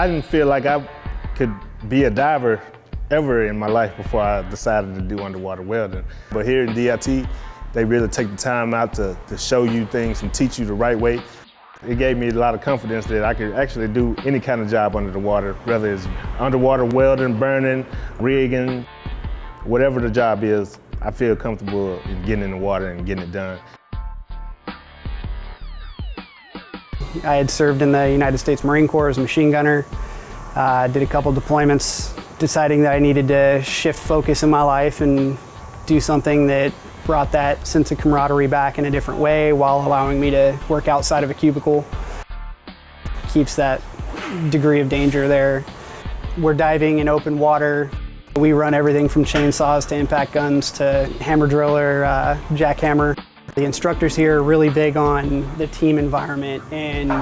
I didn't feel like I could be a diver ever in my life before I decided to do underwater welding. But here in DIT, they really take the time out to show you things and teach you the right way. It gave me a lot of confidence that I could actually do any kind of job under the water, whether it's underwater welding, burning, rigging, whatever the job is. I feel comfortable in getting in the water and getting it done. I had served in the United States Marine Corps as a machine gunner, did a couple deployments, deciding that I needed to shift focus in my life and do something that brought that sense of camaraderie back in a different way while allowing me to work outside of a cubicle. Keeps that degree of danger there. We're diving in open water. We run everything from chainsaws to impact guns to hammer driller, jackhammer. The instructors here are really big on the team environment and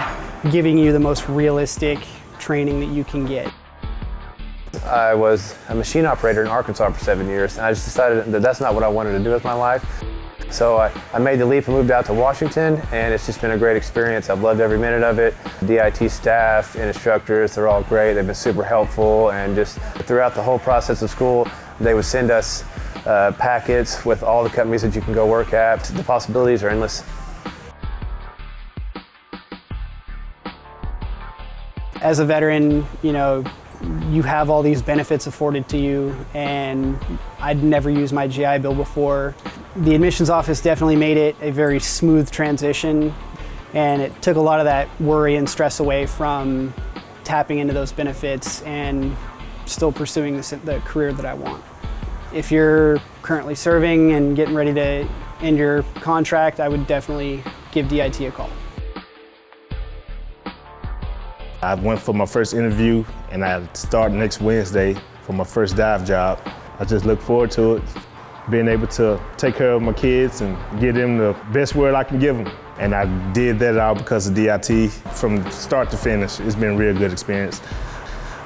giving you the most realistic training that you can get. I was a machine operator in Arkansas for 7 years, and I just decided that that's not what I wanted to do with my life. So I made the leap and moved out to Washington, and it's just been a great experience. I've loved every minute of it. DIT staff and instructors, they're all great. They've been super helpful, and just throughout the whole process of school, they would send us packets with all the companies that you can go work at. The possibilities are endless. As a veteran, you have all these benefits afforded to you, and I'd never used my GI Bill before. The admissions office definitely made it a very smooth transition, and it took a lot of that worry and stress away from tapping into those benefits and still pursuing the career that I want. If you're currently serving and getting ready to end your contract, I would definitely give DIT a call. I went for my first interview, and I start next Wednesday for my first dive job. I just look forward to it, being able to take care of my kids and give them the best world I can give them. And I did that all because of DIT from start to finish. It's been a real good experience.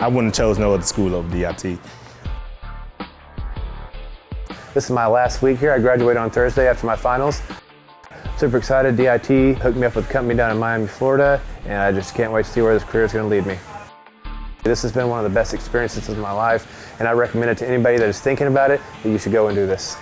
I wouldn't have chose no other school over DIT. This is my last week here. I graduated on Thursday after my finals. Super excited. DIT hooked me up with a company down in Miami, Florida, and I just can't wait to see where this career is going to lead me. This has been one of the best experiences of my life, and I recommend it to anybody that is thinking about it, that you should go and do this.